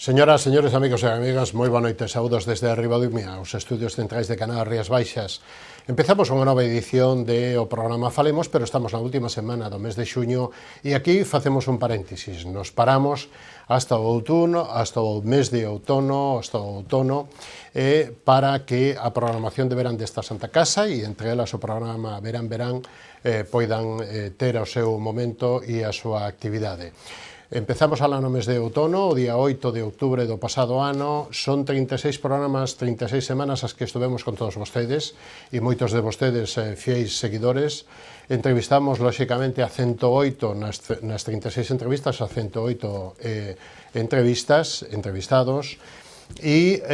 Señoras, señores, amigos e amigas, moi boa noite, saúdos desde Ribadumia, os estudios centrais de Canal Rías Baixas. Empezamos unha nova edición do programa Falemos, pero estamos na última semana do mes de xuño e aquí facemos un paréntesis. Nos paramos hasta o outono, hasta o mes de outono, para que a programación de verán desta Santa Casa e entre elas o programa Verán poidan ter o seu momento e a súa actividade. Empezamos alá no mes de outono, o día 8 de outubro do pasado ano. Son 36 programas, 36 semanas as que estuvemos con todos vostedes e moitos de vostedes fieis seguidores. Entrevistamos, lóxicamente, a 108 nas 36 entrevistas, a 108 entrevistados e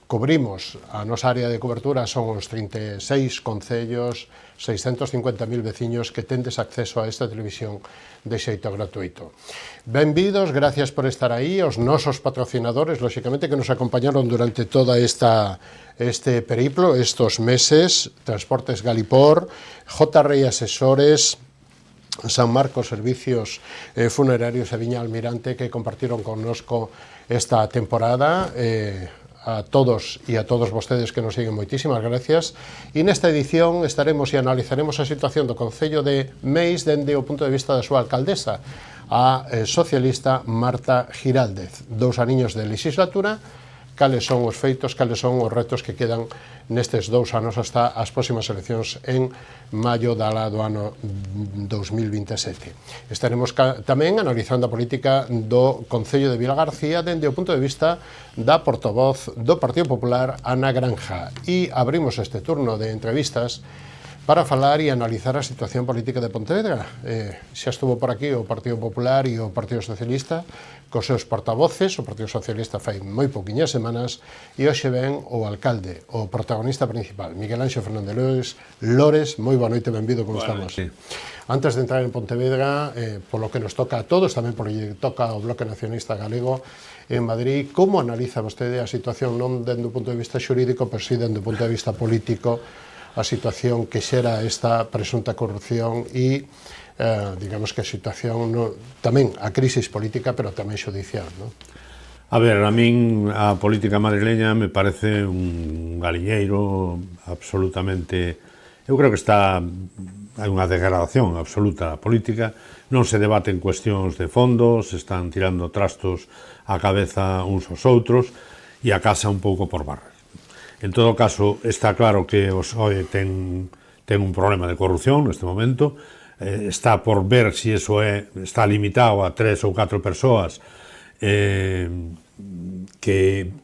cubrimos a nosa área de cobertura, son os 36 concellos, 650.000 veciños que tendes acceso a esta televisión de xeito gratuito. Benvidos, gracias por estar aí, os nosos patrocinadores, lóxicamente, que nos acompañaron durante toda este periplo, estos meses, Transportes Galipor, JRI Asesores, San Marcos Servicios Funerarios e Viña Almirante, que compartiron connosco esta temporada. A todos e a todos vostedes que nos siguen, moitísimas gracias. E nesta edición estaremos e analizaremos a situación do Concello de Meis dende o punto de vista da súa alcaldesa, a socialista Marta Giraldez. 2 aniños de legislatura, cales son os feitos, cales son os retos que quedan nestes 2 anos hasta as próximas eleccións en maio do ano 2027. Estaremos tamén analizando a política do Concello de Vilagarcía dende o punto de vista da portavoz do Partido Popular, Ana Granja. E abrimos este turno de entrevistas para falar e analizar a situación política de Pontevedra. Xa estuvo por aquí o Partido Popular e o Partido Socialista cos seus portavoces. O Partido Socialista fai moi pouquiñas semanas e hoxe ven o alcalde, o protagonista principal, Miguel Anxo Fernández Lores. Moi boa noite, benvido, como estamos? Sí. Antes de entrar en Pontevedra, polo que nos toca a todos, tamén polo que toca ao Bloque Nacionalista Galego en Madrid, como analiza vostede a situación non dende o punto de vista xurídico, pero si dende o punto de vista político, a situación que xera esta presunta corrupción e, digamos que a situación, tamén a crisis política, pero tamén xudicial, non? A ver, a min a política madrileña me parece un galiñeiro absolutamente... Eu creo que hai unha degradación absoluta da política, non se debaten cuestións de fondo, se están tirando trastos á cabeza uns aos outros e a casa un pouco por barra. En todo caso, está claro que o PSOE ten un problema de corrupción neste momento, está por ver se iso está limitado a 3 ou 4 persoas, que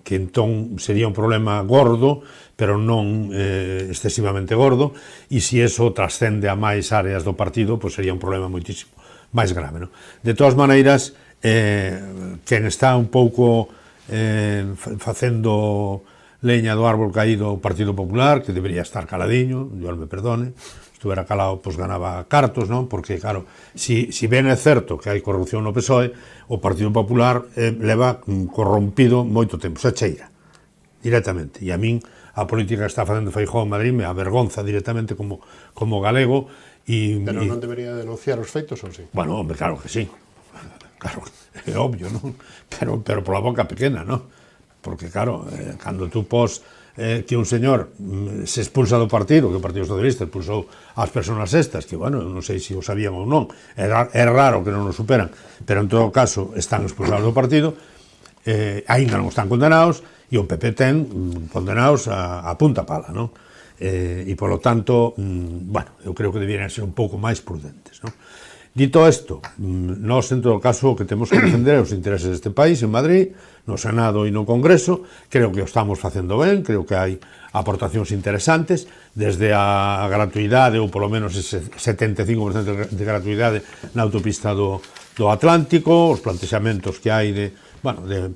entón sería un problema gordo, pero non excesivamente gordo, e se iso trascende a máis áreas do partido, pois sería un problema moitísimo máis grave, non? De todas maneiras, quen está un pouco facendo leña do árbol caído o Partido Popular, que debería estar caladiño, Dios me perdone, estuvera calado, pois ganaba cartos, non? Porque, claro, si ben é certo que hai corrupción no PSOE, o Partido Popular leva corrompido moito tempo, se cheira, directamente. E a min, a política que está facendo Feijóo en Madrid me avergonza directamente como galego. Pero non debería denunciar os feitos, ou si? Bueno, hombre, claro que sí. Claro, é obvio, non? Pero pola boca pequena, non? Porque, claro, cando tú pos que un señor se expulsa do partido, que o Partido Socialista expulsou as persoas estas, que, bueno, non sei se o sabían ou non, é raro que non o superan, pero en todo caso están expulsados do partido, aínda non están condenados, e o PP ten condenados a punta pala, non? E, polo tanto, bueno, eu creo que deberían ser un pouco máis prudentes, non? Dito isto, nós, en todo caso, o que temos que defender os intereses deste país, en Madrid, no Senado e no Congreso. Creo que o estamos facendo ben, creo que hai aportacións interesantes, desde a gratuidade, ou polo menos ese 75% de gratuidade na autopista do Atlántico, os plantexamentos que hai de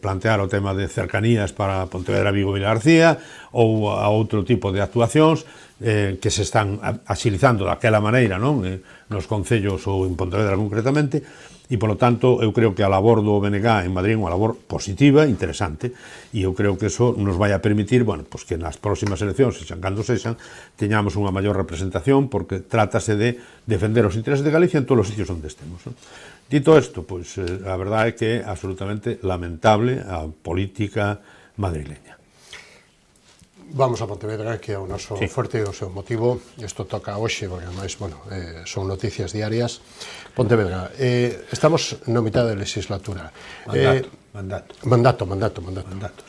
plantear o tema de cercanías para Pontevedra, Vigo e Vilagarcía, ou a outro tipo de actuacións que se están axilizando daquela maneira, non? Nos concellos ou en Pontevedra concretamente, e polo tanto eu creo que a labor do BNG en Madrid é unha labor positiva, interesante, e eu creo que eso nos vai a permitir, bueno, pues que nas próximas eleccións, sexan cando sexan, teñamos unha maior representación, porque trátase de defender os intereses de Galicia en todos os sitios onde estemos, non? Dito isto, pois a verdade é que é absolutamente lamentable a política madrileña. Vamos a Pontevedra, que é o noso forte e o seu motivo. Isto toca hoxe, porque ademais, bueno, son noticias diarias. Pontevedra, estamos na mitad da legislatura. Mandato.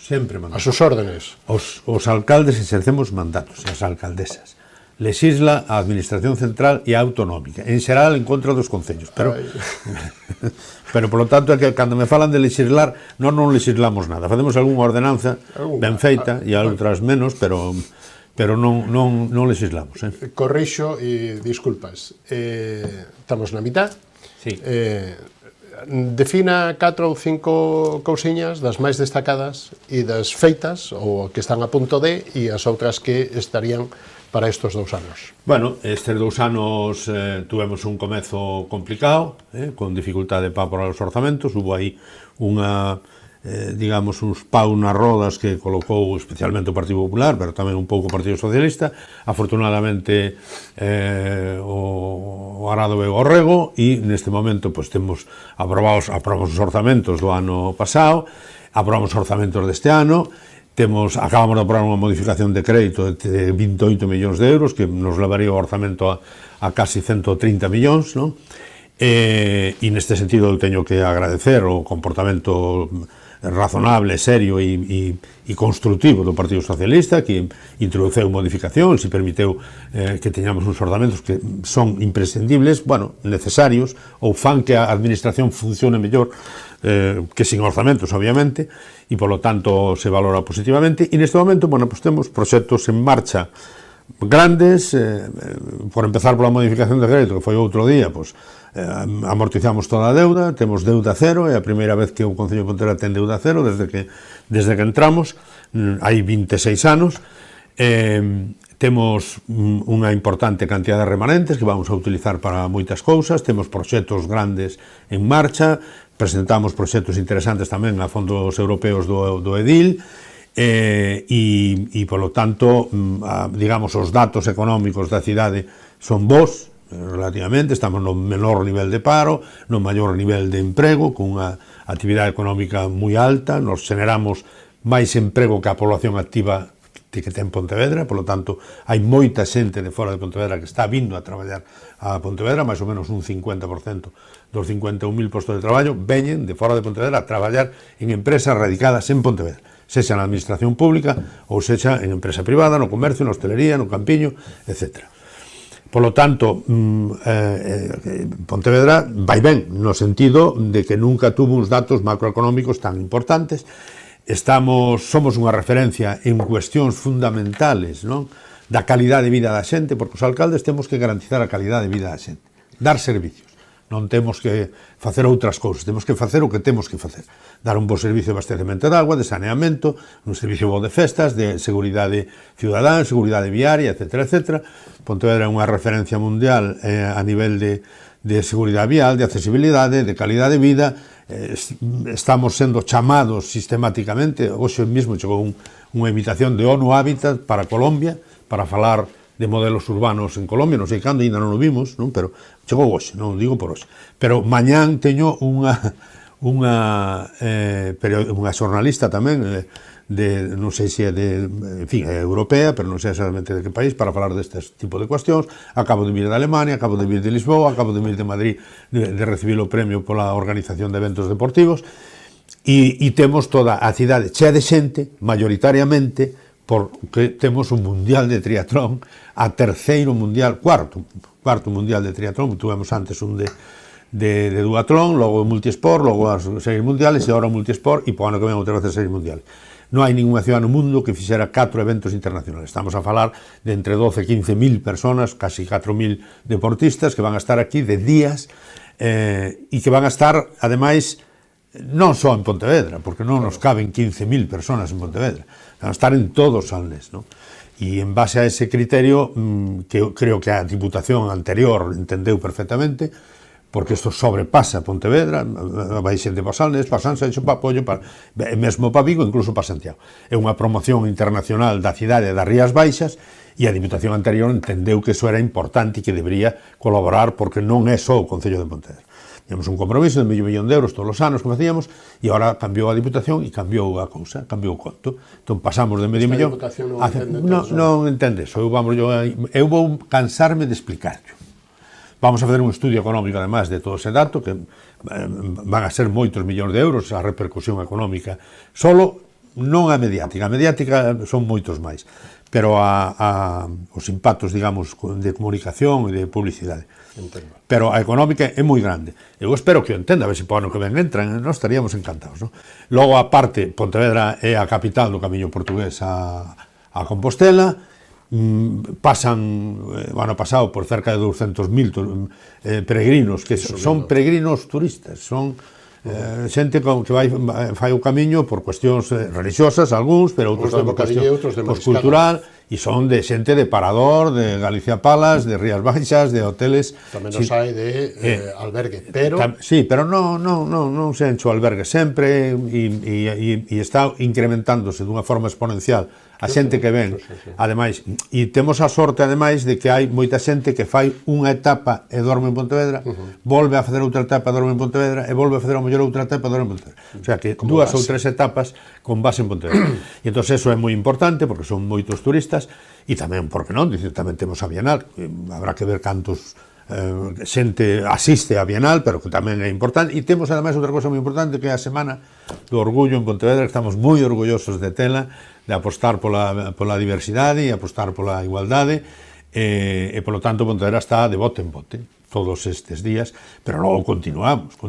Sempre mandato. A sus órdenes. Os alcaldes exercemos mandatos, e as alcaldesas. Legisla a Administración Central e a Autonómica, en xeral en contra dos concellos, pero polo tanto é que cando me falan de legislar, non legislamos nada, facemos algunha ordenanza ben feita e outras menos, pero non legislamos. Corrixo e disculpas, estamos na mitad. Sí. Defina 4 ou 5 cousiñas das máis destacadas e das feitas, ou que están a punto de, e as outras que estarían para estes 2 anos. Bueno, estes 2 anos tuvemos un comezo complicado, con dificultade para os orzamentos, hubo aí unha, digamos, uns pau nas rodas que colocou especialmente o Partido Popular, pero tamén un pouco o Partido Socialista. Afortunadamente o arado veu ao rego e neste momento pues, temos aprobamos os orzamentos do ano pasado, aprobamos os orzamentos deste ano. Acabamos de aprobar unha modificación de crédito de 28 millóns de euros que nos levaría o orzamento a casi 130 millóns, non? E neste sentido eu teño que agradecer o comportamento razonable, serio e construtivo do Partido Socialista, que introduceu modificacións e permiteu que teñamos uns orzamentos que son imprescindibles, bueno, necesarios, ou fan que a administración funcione mellor que sin orzamentos, obviamente, e polo tanto se valora positivamente. E neste momento, bueno, pues temos proxectos en marcha grandes, por empezar pola modificación de crédito, que foi outro día, pues, amortizamos toda a deuda, temos deuda cero, é a primeira vez que o Concello de Pontevedra ten deuda cero desde que entramos, hai 26 anos. Temos unha importante cantidad de remanentes que vamos a utilizar para moitas cousas, temos proxectos grandes en marcha, presentamos proxectos interesantes tamén a fondos europeos do EDIL, e polo tanto, digamos, os datos económicos da cidade son bons, relativamente, estamos no menor nivel de paro, no maior nivel de emprego, con unha actividade económica moi alta, nos generamos máis emprego que a población activa que ten Pontevedra, polo tanto, hai moita xente de fora de Pontevedra que está vindo a traballar a Pontevedra, máis ou menos un 50% dos 51.000 postos de traballo veñen de fora de Pontevedra a traballar en empresas radicadas en Pontevedra, sexa na administración pública ou sexa en empresa privada, no comercio, na hostelería, no campiño, etc. Polo tanto, Pontevedra vai ben, no sentido de que nunca tuvo uns datos macroeconómicos tan importantes. Somos unha referencia en cuestións fundamentales, non? Da calidade de vida da xente, porque os alcaldes temos que garantizar a calidade de vida da xente, dar servicios. Non temos que facer outras cousas, temos que facer o que temos que facer. Dar un bo servicio de abastecemento de agua, de saneamento, un servicio bo de festas, de seguridade ciudadán, seguridade viaria, etc. etc. Pontevedra é unha referencia mundial a nivel de seguridade vial, de accesibilidade, de calidade de vida. Estamos sendo chamados sistemáticamente, hoxe mesmo chegou unha invitación de ONU Habitat para Colombia, para falar de modelos urbanos en Colombia, non sei cando, ainda non o vimos, non? Pero chegou hoxe, non o digo por hoxe. Pero mañán teño unha xornalista tamén, non sei se é en fin, é europea, pero non sei exactamente de que país, para falar deste tipo de cuestións. Acabo de vir de Alemania, acabo de vir de Lisboa, acabo de vir de Madrid, de recibir o premio pola organización de eventos deportivos, e temos toda a cidade chea de xente, maioritariamente, porque temos un mundial de triatlón, a terceiro mundial, cuarto mundial de triatlón, tuvemos antes un de duatlón, logo o multiesport, logo as series mundiales, e agora o multiesport, e po ano que ven outra vez as series mundiales. Non hai ninguna cidade no mundo que fixera 4 eventos internacionales. Estamos a falar de entre 12 e 15.000 personas, casi 4.000 deportistas que van a estar aquí de días, e que van a estar, ademais, non só en Pontevedra, porque non nos caben 15.000 personas en Pontevedra, van a estar en todos os Salnés, non? E en base a ese criterio, que creo que a Diputación anterior entendeu perfectamente, porque isto sobrepasa Pontevedra, vai xente para Salnes, para Sanxenxo, para Pollo, mesmo para Vigo, incluso para Santiago. É unha promoción internacional da cidade das Rías Baixas, e a Diputación anterior entendeu que iso era importante e que debería colaborar, porque non é só o Concello de Pontevedra. Tínhamos un compromiso de medio millón de euros todos os anos que facíamos, e agora cambiou a Diputación e cambiou a cousa, cambiou o conto. Entón pasamos de medio millón... Esta Diputación non entende eso. Eu vou cansarme de explicarlo. Vamos a fazer un estudio económico, además, de todo ese dato, que van a ser moitos millóns de euros a repercusión económica. Solo non a mediática son moitos máis, pero os impactos, digamos, de comunicación e de publicidade. Entendo. Pero a económica é moi grande. Eu espero que o entenda, a ver se para o ano que ven entran, nós estaríamos encantados, non? Logo, a parte, Pontevedra é a capital do camiño portugués a Compostela, pasan, o ano pasado, por cerca de 200.000 peregrinos, que son peregrinos turistas, son xente que fai o camiño por cuestións religiosas, algúns, pero outros de bocadillo, outros de cultural, e son de xente de Parador, de Galicia Palas, de Rías Baixas, de hoteles. Tamén nos hai de albergue, pero... Sí, pero non se enche o albergue sempre, e está incrementándose dunha forma exponencial a xente que ven. Ademais, e temos a sorte, ademais, de que hai moita xente que fai unha etapa e dorme en Pontevedra, volve a facer outra etapa e dorme en Pontevedra, e volve a facer a mellor outra etapa e dorme en Pontevedra. O sea, que dúas ou tres etapas con base en Pontevedra. E entón, eso é moi importante, porque son moitos turistas, e tamén, porque non, tamén temos a Bienal, habrá que ver cantos xente asiste a Bienal, pero que tamén é importante. E temos, ademais, outra cosa moi importante, que é a Semana do Orgullo en Pontevedra, que estamos moi orgullosos de tela, de apostar pola diversidade e apostar pola igualdade, e, polo tanto, Pontevedra está de bote en bote todos estes días, pero logo continuamos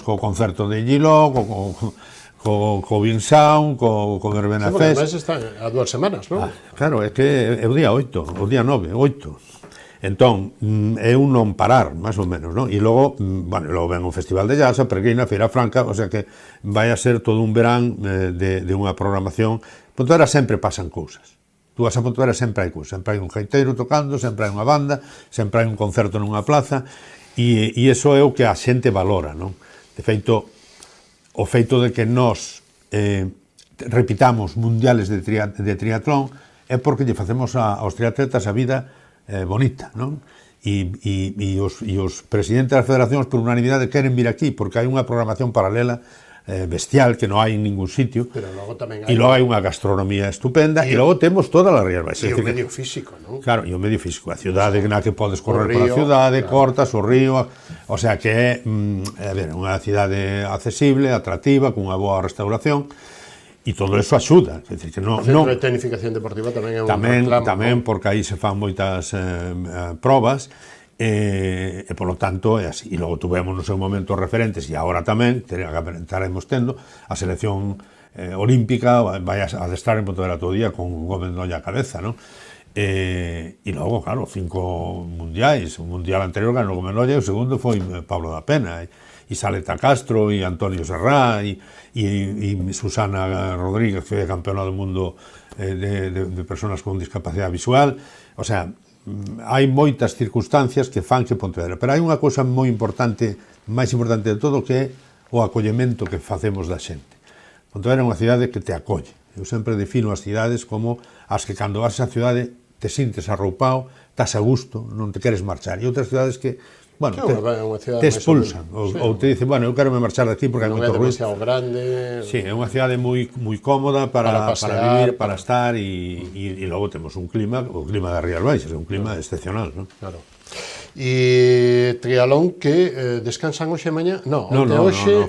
co concerto de Giló, co Binsound, co Verbena Fest. Ademais están a 2 semanas, non? Claro, é que é o día 8, o día 9, 8. Entón, é un non parar, máis ou menos, non? E logo, logo ven o Festival de Jazz, a Peregrina, a Feira Franca, o sea que vai a ser todo un verán de unha programación. Pontevedra sempre pasan cousas. Tú vas a Pontevedra, sempre hai cousas. Sempre hai un gaiteiro tocando, sempre hai unha banda, sempre hai un concerto nunha plaza, e iso é o que a xente valora, non? De feito, o feito de que nós repitamos mundiales de triatlón é porque lle facemos aos triatletas a vida bonita, non? E os presidentes das federacións por unanimidade queren vir aquí porque hai unha programación paralela bestial que non hai en ningún sitio, pero logo tamén hai... E logo hai unha gastronomía estupenda, e logo temos todas as Rías Baixas. E o medio físico, non? Claro, e o medio físico, a cidade na que podes correr pola cidade, cortas o río, o sea que é unha cidade accesible, atractiva, con unha boa restauración, e todo eso axuda. É dicir, que non, o centro de tecnificación deportiva tamén é un reclamo. Tamén, porque aí se fan moitas probas, e polo tanto é así. E logo tuvemos no seu momento referentes, e agora tamén estaremos tendo a selección olímpica, vai a estar en Pontevedra todo o día con Gómez Nolla a cabeza, non? E logo, claro, 5 mundiais. O mundial anterior ganou Gómez Nolla, e o segundo foi Pablo da Pena, e Saleta Castro, e Antonio Serrá, e Susana Rodríguez, que é campeona do mundo de personas con discapacidade visual. O sea, hai moitas circunstancias que fan que Pontevedra, pero hai unha cousa moi importante, máis importante de todo, que é o acollemento que facemos da xente. Pontevedra é unha cidade que te acolle. Eu sempre defino as cidades como as que cando vas a cidade te sintes arroupado, estás a gusto, non te queres marchar. E outras cidades que, bueno, te expulsan, ou te dicen, bueno, eu quero me marchar daqui porque hai moito ruido. Non é demasiado grande. Sí, é unha cidade moi cómoda para vivir, para estar, e logo temos un clima, o clima das Rías Baixas, é un clima excepcional, non? Claro. E trialón que descansan hoxe e mañá? Non,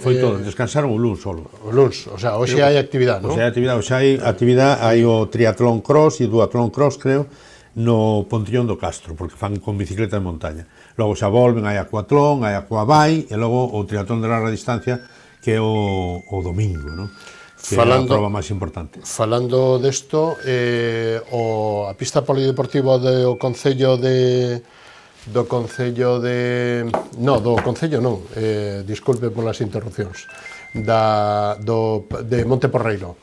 foi todo, descansaron o luns solo. O luns, o sea, hoxe hai actividade, non? Hoxe hai actividade, hai o triatlón cross e o duatlón cross, creo, no Pontillón do Castro, porque fan con bicicleta de montaña. Logo xa volven, hai aquatlón, hai aquabai, e logo o triatlón de larga distancia, que é o domingo, non? Que é a prova máis importante. Falando desto, a pista polideportiva do Concello de... disculpe polas interrupcións, de Monte Porreiro,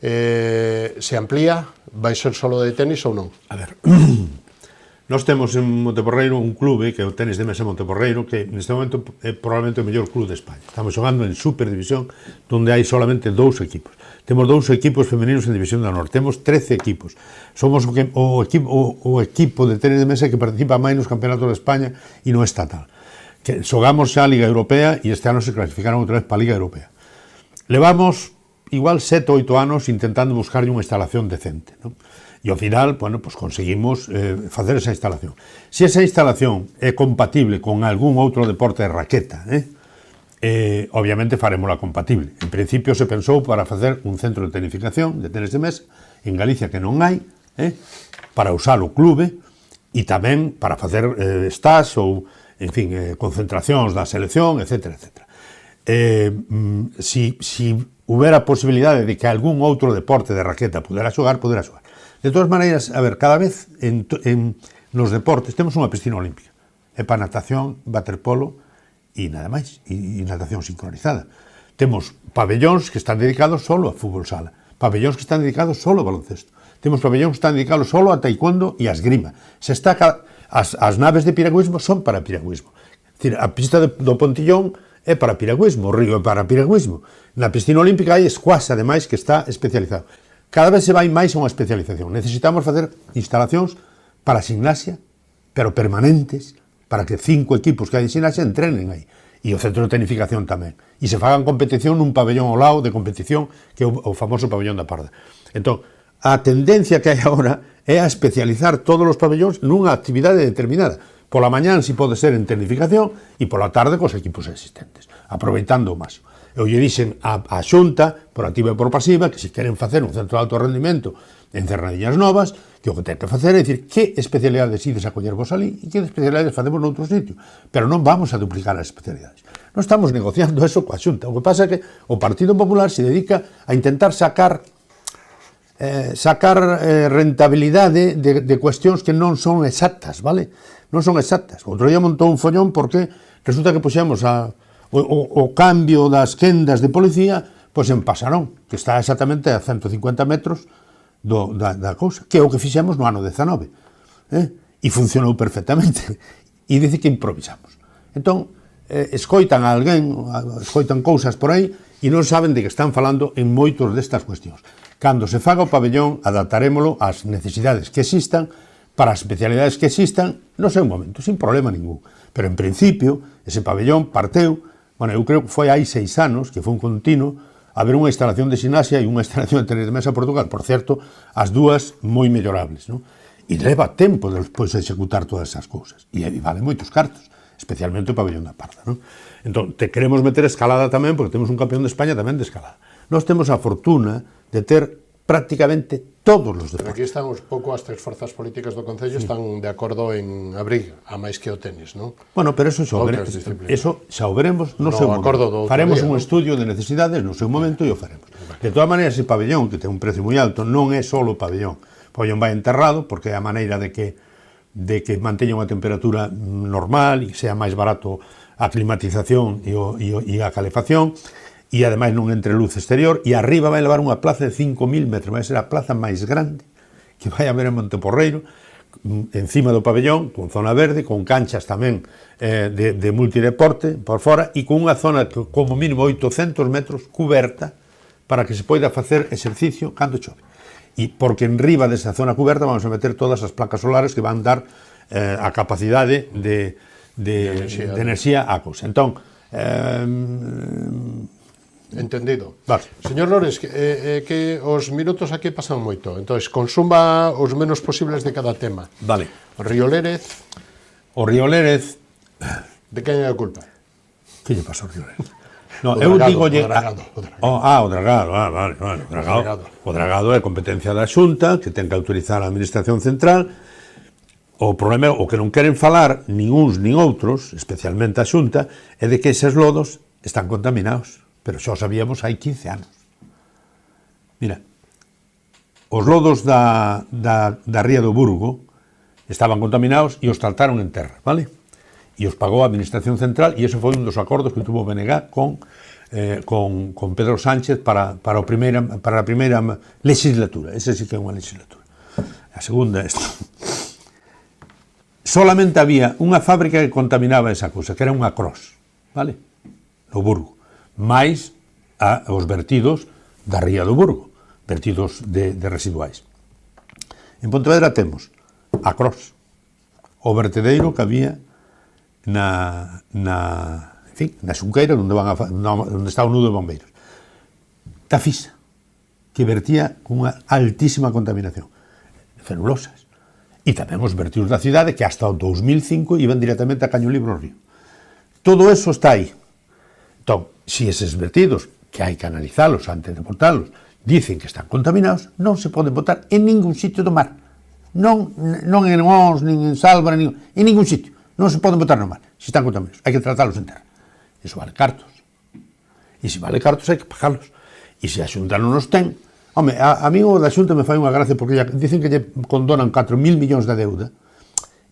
se amplía, vai ser solo de tenis ou non? A ver, Nós temos en Monteporreiro un clube, que é o Tenis de Mesa Monteporreiro, que neste momento é probablemente o mellor clube de España. Estamos xogando en Superdivisión, onde hai solamente 2 equipos. Temos 2 equipos femeninos en División da Norte, temos 13 equipos. Somos o equipo de tenis de mesa que participa máis nos campeonatos de España e no estatal. Que xogamos xa a Liga Europea e este ano se clasificaron outra vez para a Liga Europea. Levamos igual 7 ou 8 anos intentando buscarlle unha instalación decente, non? E ao final, bueno, pues conseguimos facer esa instalación. Se esa instalación é compatible con algún outro deporte de raqueta, obviamente farémola compatible. En principio se pensou para facer un centro de tenificación, de tenis de mesa, en Galicia que non hai, para usar o clube, e tamén para facer stage ou, en fin, concentracións da selección, etc. etc. Si houbera posibilidade de que algún outro deporte de raqueta pudera xogar, pudera xogar. De todas maneiras, a ver, cada vez nos deportes temos unha piscina olímpica. É para natación, waterpolo e nada máis, e natación sincronizada. Temos pabellóns que están dedicados solo a fútbol sala, pabellóns que están dedicados solo a baloncesto, temos pabellóns que están dedicados solo a taekwondo e a esgrima. As naves de piragüismo son para piragüismo. É dicir, a pista do Pontillón é para piragüismo, o río é para piragüismo. Na piscina olímpica hai squash, ademais, que está especializado. Cada vez se vai máis a unha especialización. Necesitamos facer instalacións para gimnasia, pero permanentes, para que 5 equipos que hai de gimnasia entrenen aí. E o centro de tenificación tamén. E se fagan competición nun pabellón ao lado de competición, que é o famoso pabellón da Parda. Entón, a tendencia que hai agora é a especializar todos os pabellóns nunha actividade determinada. Pola mañán si pode ser en tenificación e pola tarde cos equipos existentes, aproveitando o máximo. Eu lle dixen a Xunta, por activa e por pasiva, que se queren facer un centro de alto rendimento en Cernadillas Novas, que o que ten que facer é dicir que especialidades ides a coller vos ali e que especialidades facemos noutro sitio. Pero non vamos a duplicar as especialidades. Non estamos negociando eso coa Xunta. O que pasa é que o Partido Popular se dedica a intentar sacar rentabilidade de cuestións que non son exactas, vale? Non son exactas. Outro día montou un follón porque resulta que puxemos o cambio das quendas de policía pois en Pasarón, que está exactamente a 150 metros da cousa, que é o que fixemos no ano 19, e funcionou perfectamente, e dice que improvisamos. Entón, escoitan a alguén, escoitan cousas por aí, e non saben de que están falando en moitos destas cuestións. Cando se faga o pabellón, adaptarémolo ás necesidades que existan, para as especialidades que existan, no seu momento, sin problema ningún. Pero, en principio, ese pabellón parteu. Bueno, eu creo que foi hai 6 anos, que foi un continuo, a ver unha instalación de gimnasia e unha instalación de tenis de mesa a Portugal. Por certo, as dúas moi mellorables, non? E leva tempo despois de executar todas esas cousas. E vale moitos cartos, especialmente o pabellón da Parda, non? Entón, te queremos meter escalada tamén, porque temos un campeón de España tamén de escalada. Nós temos a fortuna de ter prácticamente todos os deportes. Pero aquí están un pouco as 3 forzas políticas do Concello están de acordo en abrir a máis que o tenis, non? Bueno, pero eso xa o veremos no seu momento. Faremos un estudio de necesidades no seu momento e o faremos. De todas maneiras, ese pabellón, que ten un precio moi alto, non é só o pabellón. O pabellón vai enterrado, porque é a maneira de que manteña unha temperatura normal e sea máis barato a climatización e a calefacción, e ademais non entre luz exterior, e arriba vai levar unha plaza de 5.000 metros, vai ser a plaza máis grande que vai haber en Monteporreiro, encima do pabellón, con zona verde, con canchas tamén de multideporte por fora, e con unha zona como mínimo 800 metros cuberta para que se poida facer exercicio cando chove. E porque en riba desa zona cuberta vamos a meter todas as placas solares que van dar a capacidade de enerxía á cousa. Entón, entendido. Vale. Señor Lores, que os minutos aquí pasan moito. Entón, consuma os menos posibles de cada tema. Vale. O Río Lérez. O Río Lérez. De quen é a culpa? Que lle pasa ao Río Lérez? No, o eu dragado, digo o dragado. O dragado, vale. O dragado é competencia da Xunta, que ten que autorizar a Administración Central. O problema, o que non queren falar, nin uns nin outros, especialmente a Xunta, é de que eses lodos están contaminados. Pero xa o sabíamos hai 15 anos. Mira, os lodos da ría do Burgo estaban contaminados e os trataron en terra, vale? E os pagou a Administración Central, e ese foi un dos acordos que tuvo BNG con Pedro Sánchez para a primeira legislatura. Ese sí que é unha legislatura. A segunda é esta. solamente había unha fábrica que contaminaba esa cousa, que era unha Cross, vale? No Burgo, máis os vertidos da ría do Burgo, vertidos de residuais. En Pontevedra temos a Cross, o vertedeiro que había na Xunqueira, onde está o nudo de bombeiros. Tafisa, que vertía cunha altísima contaminación, celulosas. E tamén os vertidos da cidade, que hasta o 2005 iban directamente a Caño Libro ao río. Todo eso está aí. Entón, se eses vertidos, que hai que analizalos antes de botalos, dicen que están contaminados, non se poden botar en ningún sitio do mar. Non en Ons, nin en Salva, en ningún sitio. Non se poden botar no mar, se están contaminados. Hai que tratalos en terra. Iso vale cartos. E se vale cartos hai que pagalos. E se a Xunta non nos ten, home, a mí o da Xunta me fai unha gracia porque dicen que lle condonan 4.000 millóns de deuda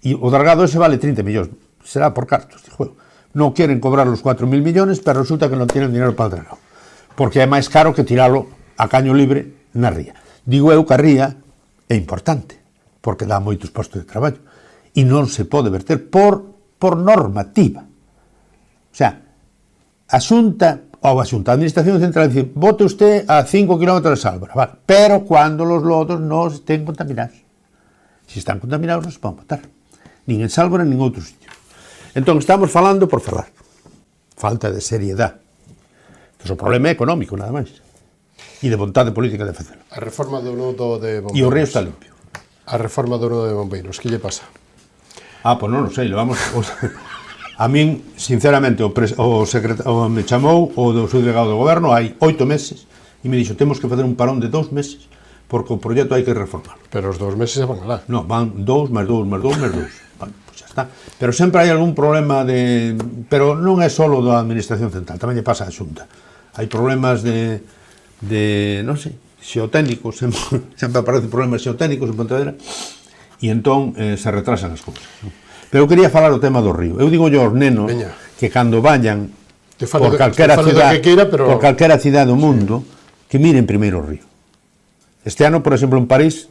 e o dragado ese vale 30 millóns. Será por cartos. Non queren cobrar os 4.000 millóns, pero resulta que non tienen dinero para o dragado. Porque é máis caro que tiralo a caño libre na ría. Digo eu que a ría é importante, porque dá moitos postos de traballo. E non se pode verter por normativa. O sea, a Administración Central dice, vote usted a 5 km de Salva, vale, pero cuando los lodos no estén contaminados. Si están contaminados non se poden botar. Nin en Salva, nin en outro sitio. Entón, estamos falando por falar. Falta de seriedade. Entón, o problema é económico, nada máis. E de vontade política de facelo. A reforma do nudo de bombeiros. E o río está limpio. A reforma do nudo de bombeiros, que lle pasa? Pois non sei, levamos... A min, sinceramente, me chamou o do seu delegado do goberno hai 8 meses e me dixo, temos que facer un parón de 2 meses porque o proxecto hai que reformar. Pero os 2 meses van alá. Non, van 2 máis 2 máis 2 máis 2. Vale, pois xa está. Pero sempre hai algún problema de... Pero non é só da Administración Central, tamén lle pasa a Xunta. Hai problemas de non sei, xeotécnicos, sempre aparecen problemas xeotécnicos en Pontevedra e entón se retrasan as cousas. Pero eu quería falar do tema do río. Eu digo aos nenos que cando vayan por calquera cidade do mundo que miren primeiro o río. Este ano, por exemplo, en París,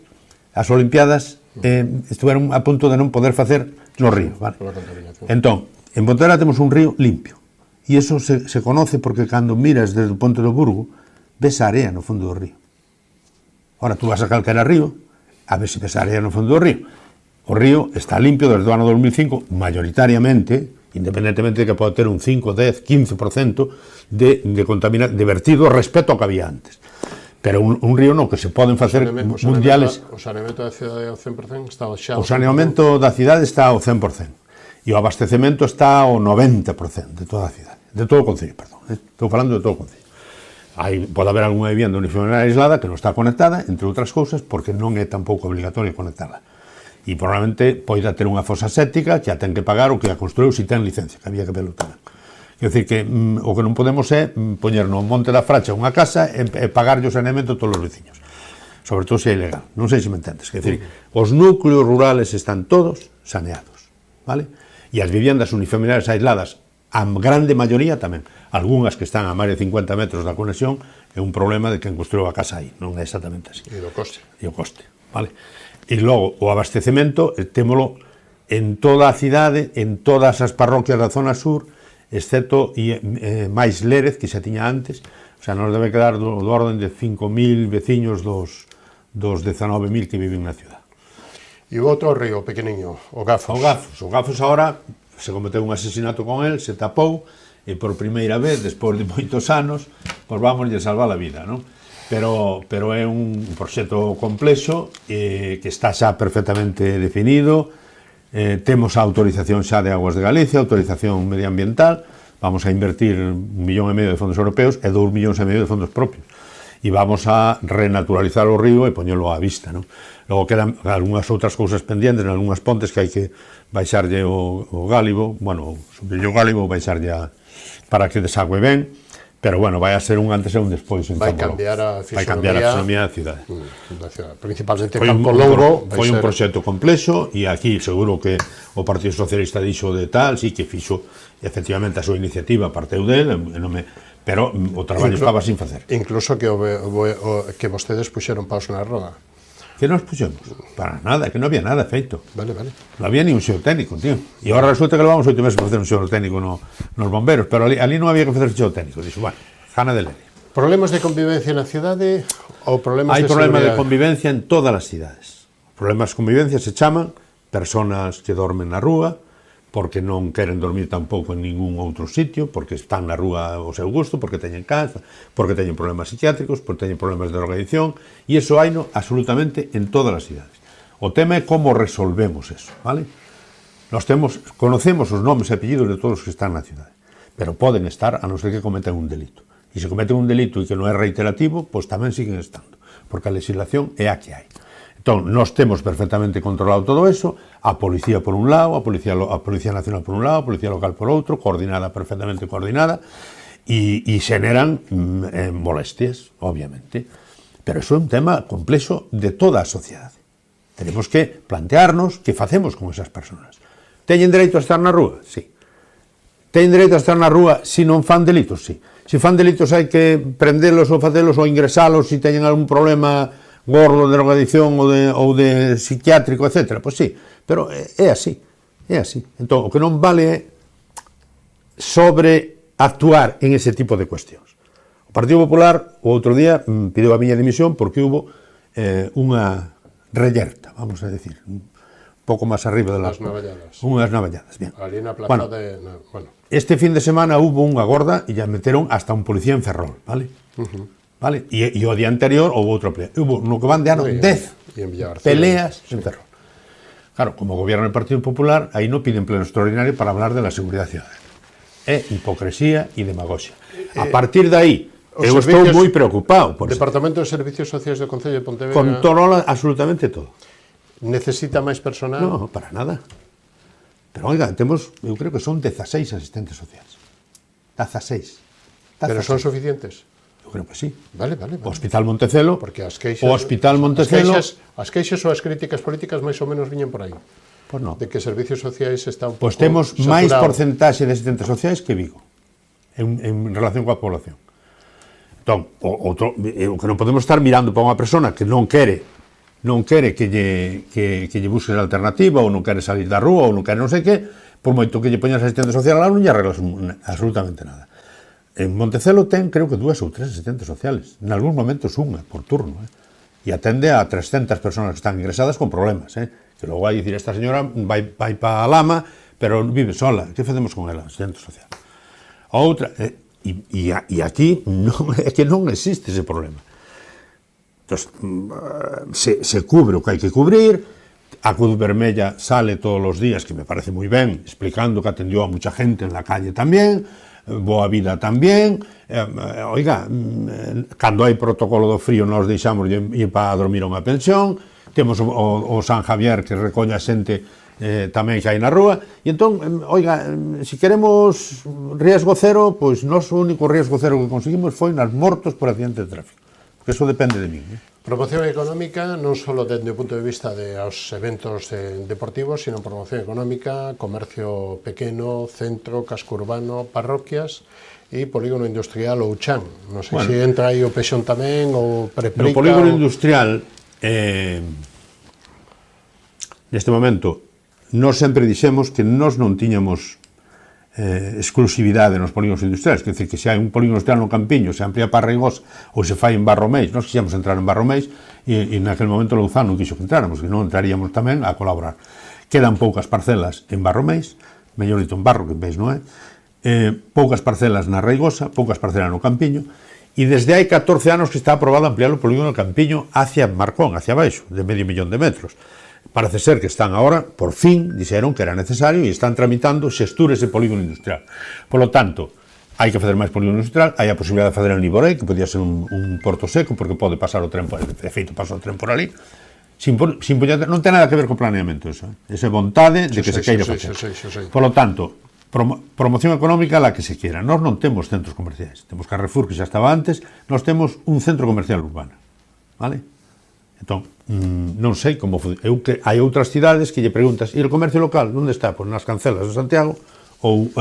as Olimpiadas estiveron a punto de non poder facer no río. Vale? Entón, en Pontevedra temos un río limpio. E iso se conoce porque cando miras desde o Ponte do Burgo, ves a area no fondo do río. Ora, tú vas a calquera río, a ver se ves a area no fondo do río. O río está limpio desde o ano 2005, mayoritariamente, independentemente de que pode ter un 5, 10, 15% de vertido respecto ao que había antes. Pero un río no que se poden facer mundiales... O saneamento da cidade ao 100% está xa... O saneamento da cidade está ao 100%. E o abastecemento está ao 90% de toda a cidade. De todo o concello, perdón. Estou falando de todo o concello. Pode haber algunha vivienda unifamiliar aislada que non está conectada, entre outras cousas, porque non é tampouco obligatorio conectarla. E probablemente poida ter unha fosa séptica que a ten que pagar o que a construiu se ten licencia, que había que verlo tamén. Quer dizer que o que non podemos é poñer no Monte da Fracha unha casa e pagarlle o saneamento a todos os veciños. Sobre todo se é ilegal. Non sei se me entendes. Quer dizer, os núcleos rurales están todos saneados, vale? E as viviendas unifamiliares aisladas, a grande maioría tamén. Algúnas que están a máis de 50 metros da conexión é un problema de quen construiu a casa aí. Non é exactamente así. E o coste. E o coste, vale? E logo, o abastecemento, témolo en toda a cidade, en todas as parroquias da zona sur, excepto máis Lérez, que xa tiña antes, o sea, nos debe quedar do orden de 5.000 veciños dos 19.000 que viven na ciudad. E o outro río pequeniño, o Gafos. O Gafos agora se cometeu un asesinato con el, se tapou, e por primeira vez, despois de moitos anos, pois vamos a salvar a vida, non? Pero é un proxecto complexo que está xa perfectamente definido. Temos a autorización xa de Aguas de Galicia, autorización medioambiental, vamos a invertir 1,5 millóns de fondos europeos e 2,5 millóns de fondos propios. E vamos a renaturalizar o río e poñelo á vista, non? Logo quedan algunhas outras cousas pendientes, en algunhas pontes que hai que baixarlle o gálibo, bueno, subirlle o gálibo, baixarlle para que desagüe ben. Pero, bueno, vai a ser un antes e un despois. Vai cambiar a fisonomía da cidade. Principalmente Campo Longo. Foi un proxecto complexo e aquí seguro que o Partido Socialista dixo de tal, sí que fixo efectivamente a súa iniciativa, parteu del, pero o traballo estaba sin facer. Incluso que vostedes puxeron paus na roda. Que nos puxemos? Para nada, que non había nada feito. Vale, vale. Non había ni un xeotécnico, tío. E agora resulta que levamos 8 meses para facer un xeotécnico nos bomberos, pero ali non había que facer xeotécnico. Dixo, bueno, gana de lei. Problemas de convivencia na cidade ou problemas Hai de problemas de seguridade? convivencia en todas as cidades. Problemas de convivencia se chaman personas que dormen na rúa, porque non queren dormir tampouco en ningún outro sitio, porque están na rúa ao seu gusto, porque teñen cáncer, porque teñen problemas psiquiátricos, porque teñen problemas de drogadicción, e iso haino absolutamente en todas as cidades. O tema é como resolvemos eso, vale? Conocemos os nomes e apellidos de todos os que están na cidade, pero poden estar a non ser que cometen un delito. E se cometen un delito e que non é reiterativo, pois tamén siguen estando, porque a legislación é a que hai. Entón, nós temos perfectamente controlado todo eso, a policía por un lado, a Policía Nacional por un lado, a Policía Local por outro, perfectamente coordinada, e xeneran molestias, obviamente. Pero iso é un tema complexo de toda a sociedade. Tenemos que plantearnos que facemos con esas personas. Teñen dereito a estar na rúa? Sí. Teñen dereito a estar na rúa se non fan delitos? Sí. Se fan delitos hai que prendelos ou facelos ou ingresalos se teñen algún problema gordo de drogadicción ou de psiquiátrico, etc. Pois sí, pero é así, é así. Entón, o que non vale é sobreactuar en ese tipo de cuestións. O Partido Popular, o outro día, pideu a miña dimisión porque hubo unha reyerta, vamos a decir, un pouco máis arriba de las navalladas. Unhas navalladas, bien. Ali na plaza de... Bueno. Este fin de semana hubo unha gorda e ya meteron hasta un policía en Ferrol, vale? Vale? E o día anterior houve outra pelea. Hubo, no que van de ano, 10 peleas en Ferrol. Claro, como gobierno del Partido Popular, aí non piden pleno extraordinario para hablar de la seguridad ciudadana. É hipocresía e demagoxia. A partir de aí, eu estou moi preocupado. O Departamento de Servicios Sociais do Concello de Pontevedra controla absolutamente todo. Necesita máis personal? No, para nada. Pero, oiga, eu creo que son 16 asistentes sociais. 16. Pero son suficientes? Eu creo que sí. Vale. O Hospital Montecelo, porque as queixas, o Hospital Montecelo... As queixas ou as críticas políticas máis ou menos viñen por aí. Pois non. De que Servicios Sociais está un pouco pois temos saturado. máis porcentaxe de asistentes sociais que Vigo, en relación coa población. Entón, o que non podemos estar mirando para unha persona que non quere que lle busques alternativa, ou non quere salir da rúa, ou non quere non sei que, por moito que lle poñas asistente social lá, non lle arreglas absolutamente nada. En Montecelo ten, creo que 2 ou 3 asistentes sociales, en algúns momentos unha por turno, e atende a 300 personas que están ingresadas con problemas, que logo vai dicir, esta señora vai para a lama, pero vive sola, que facemos con ela, asistente social? A outra, e aquí é que non existe ese problema. Entón, se cubre o que hai que cubrir, a Cruz Vermella sale todos os días, que me parece moi ben, explicando que atendió a mucha gente en la calle tamén, Boa Vida tamén, oiga, cando hai protocolo do frío nós deixamos ir para dormir a unha pensión, temos o San Javier que recolle a xente tamén que hai na rúa, e entón, oiga, se queremos riesgo cero, pois nós o único riesgo cero que conseguimos foi nas mortos por accidente de tráfico, porque eso depende de min. Promoción económica non só desde o punto de vista de os eventos deportivos, sino promoción económica, comercio pequeno, centro, casco urbano, parroquias e polígono industrial ou chan. Non sei se entra aí o Pexón tamén ou Preprica. No polígono industrial, neste momento, nós sempre dixemos que nós non tiñamos exclusividade nos polígonos industriais, quer dizer que se hai un polígono industrial no Campiño, se amplia para Reigosa ou se fai en Barromeis, nós quixemos entrar en Barromeis e naquele momento Louzán non quixo que entráramos, que non entraríamos tamén a colaborar. Quedan poucas parcelas en Barromeis, mellor dito en Barro, que veis, non é? Poucas parcelas na Reigosa, poucas parcelas no Campiño, e desde hai 14 anos que está aprobado ampliar o polígono do Campiño hacia Marcón, hacia baixo, de 500.000 metros. Parece ser que están agora, por fin, dixeron que era necesario e están tramitando xestures de polígono industrial. Por lo tanto, hai que fazer máis polígono industrial, hai a posibilidade de fazer en Liborei, que podía ser un porto seco, porque pode pasar o tren, de feito pasa o tren por ali, non ten nada que ver co planeamento eso, esa vontade de que se queira facer. Por lo tanto, promoción económica la que se quiera. Nós non temos centros comerciais, temos Carrefour, que xa estaba antes, nós temos un centro comercial urbano, vale? Entón, non sei como hai outras cidades que lle preguntas, e o comercio local, onde está? Pois nas Cancelas de Santiago, ou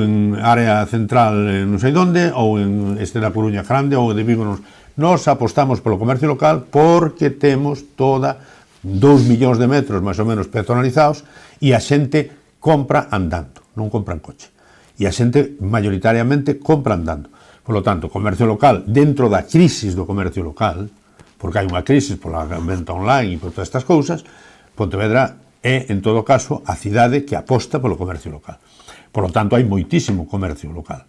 en área central non sei onde, ou en este da Coruña Grande, ou de Vigo, Nós apostamos polo comercio local porque temos toda 2 millóns de metros máis ou menos peatonalizados e a xente compra andando, non compra en coche. E a xente mayoritariamente compra andando. Por lo tanto, comercio local, dentro da crisis do comercio local, porque hai unha crisis pola venta online e por todas estas cousas, Pontevedra é, en todo caso, a cidade que aposta polo comercio local. Por lo tanto, hai moitísimo comercio local.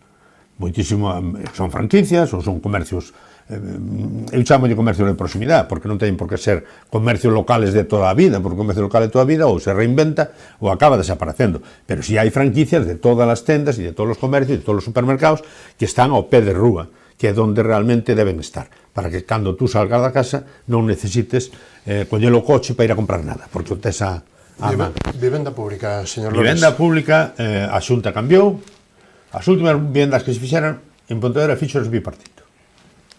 Moitísimo, son franquicias ou son comercios, eu chamo de comercio de proximidade, porque non teñen por que ser comercios locales de toda a vida, porque o comercio local de toda a vida ou se reinventa ou acaba desaparecendo. Pero si hai franquicias de todas as tendas e de todos os comercios e de todos os supermercados que están ao pé de rúa, que é onde realmente deben estar, para que cando tú salgas da casa non necesites coller o coche para ir a comprar nada, porque o tes a mano. Vivenda pública, señor Lores. Vivenda pública, a Xunta cambiou. As últimas vivendas que se fixeran en Pontevedra fixos bipartito.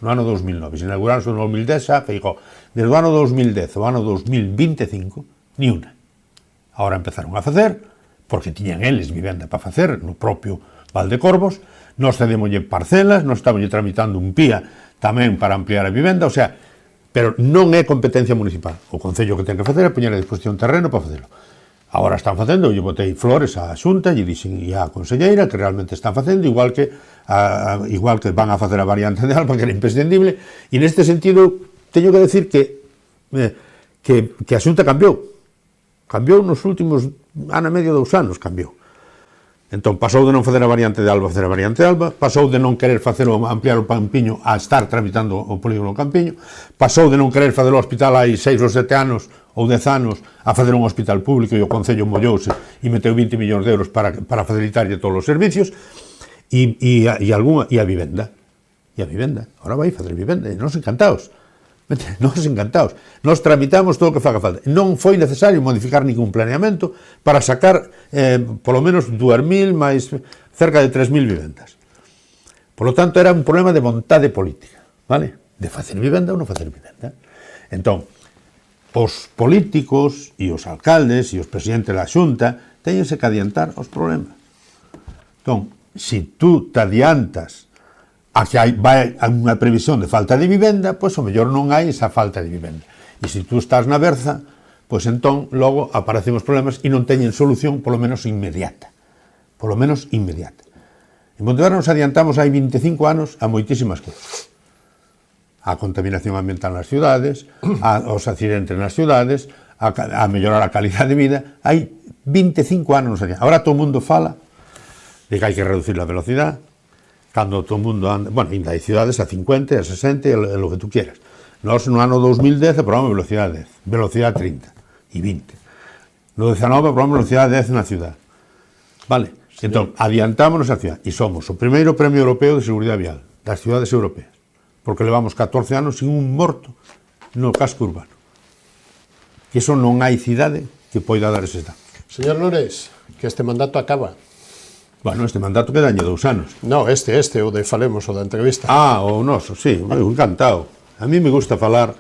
No ano 2009, se inauguraron no 2010, xa Feijóo. Desde o ano 2010 ao ano 2025, ni unha. Ahora empezaron a facer, porque tiñan eles vivenda para facer, no propio Valdecorvos, nós cedémoslle parcelas, nós estámoslle tramitando un PIA tamén para ampliar a vivenda, o sea, pero non é competencia municipal. O Concello que ten que facer é poñer a disposición terreno para facelo. Agora están facendo, eu botei flores á Xunta e dixen e á Conselleira que realmente están facendo, igual que van a facer a variante de Alba, que era imprescindible, e neste sentido teño que decir que a Xunta cambiou nos últimos ano e medio, 2 anos, cambiou. Entón, pasou de non facer a variante de Alba a facer a variante de Alba, pasou de non querer ampliar o Campiño a estar tramitando o polígono Campiño, pasou de non querer facer o hospital hai 6 ou 7 anos ou 10 anos a facer un hospital público e o Concello mollouse e meteu 20 millóns de euros para facilitarlle todos os servicios e a vivenda. E a vivenda. Ahora vai facer vivenda e nos encantados. Nos tramitamos todo o que faga falta. Non foi necesario modificar ningún planeamento para sacar polo menos 2.000 máis cerca de 3.000 vivendas. Por lo tanto, era un problema de vontade política, vale? De facer vivenda ou non facer vivenda. Entón, os políticos e os alcaldes e os presidentes da Xunta teñense que adiantar aos problemas. Entón, se tú te adiantas a que vai a unha previsión de falta de vivenda, pois o mellor non hai esa falta de vivenda. E se tú estás na berza, pois entón logo aparecen os problemas e non teñen solución, polo menos inmediata. Polo menos inmediata. En Pontevedra nos adiantamos hai 25 anos a moitísimas cousas. A contaminación ambiental nas cidades, aos accidentes nas cidades, a mellorar a calidade de vida. Hai 25 anos nos adiantamos. Ahora todo o mundo fala de que hai que reducir a velocidade, cando todo o mundo anda, bueno, ainda hai cidades a 50, a 60, e lo que tú quieras. Nós no ano 2010 aprobamos velocidade 10, velocidade 30 e 20. No 19 aprobamos velocidade 10 na ciudad. Vale? Sí. Entón, adiantámonos a ciudad e somos o primeiro premio europeo de seguridade vial das cidades europeas, porque levamos 14 anos sin un morto no casco urbano. Que iso non hai cidade que poida dar ese datos. Señor Lores, que este mandato acaba. Bueno, este mandato quedañe 2 anos. No, o de Falemos, o da entrevista. Ah, o noso, sí, eu encantado. A mí me gusta falar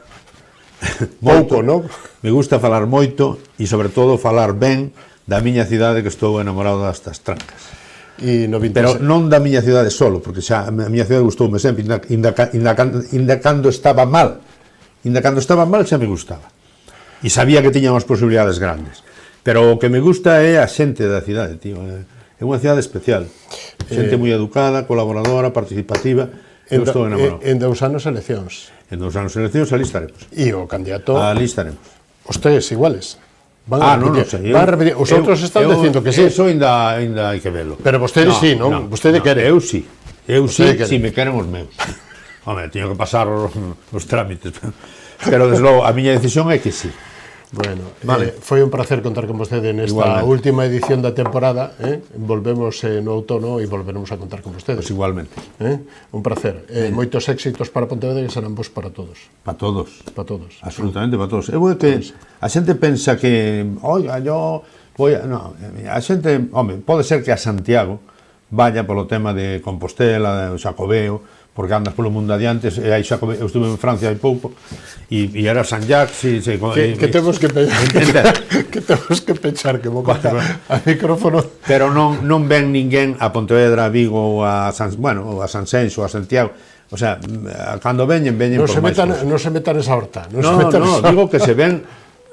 pouco, non? Me gusta falar moito e, sobre todo, falar ben da miña cidade, que estou enamorado destas trancas. Pero non da miña cidade solo, porque xa a miña cidade gustoume sempre, inda cando estaba mal. Inda cando estaba mal xa me gustaba. E sabía que tiña unhas posibilidades grandes. Pero o que me gusta é a xente da cidade, tío. É unha cidade especial, xente moi educada, colaboradora, participativa. Eu estou enamorado. En 2 anos eleccións. En 2 anos eleccións, ali estaremos. E o candidato... Ali estaremos. Os tres iguales. Non sei. Os outros están dicindo que sí. Eso ainda hai que velo. Pero vostedes sí, non? Vostede quere. Eu sí, si me queren os meus. Home, teño que pasar os trámites. Pero, desde logo, a miña decisión é que sí. Bueno, vale. Foi un placer contar con vostede nesta última edición da temporada. Volvemos no outono e volveremos a contar con vostedes. Pues igualmente. Un placer. Moitos éxitos para Pontevedra que serán vos para todos. Para todos. Para todos. Absolutamente para todos. É que a xente pensa que, oiga, yo voy a... No, a xente, home, pode ser que a Santiago vaya polo tema de Compostela, o Xacobeo, porque andas polo mundo adiante, e aí eu estuve en Francia hai pouco, e era San Jacques, que temos que pensar, que temos que pensar, que vou contar a micrófono. Pero non ven ninguén a Pontevedra, a Vigo, ou a Sanxenxo, ou a Santiago, O sea, cando veñen Non por se máis metan, cousas. non se metan esa horta. No, digo que se ven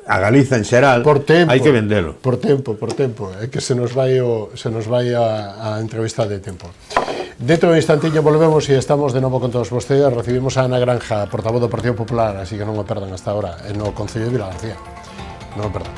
a Galiza en xeral, por tempo, hai que vendelo. Por tempo. É que se nos vai a entrevista de tempo. Dentro de un instantillo volvemos e estamos de novo con todos vostedes. Recibimos a Ana Granja, portavoz do Partido Popular, así que non o perdan hasta ahora, no Concello de Vilagarcía. Non o perdan.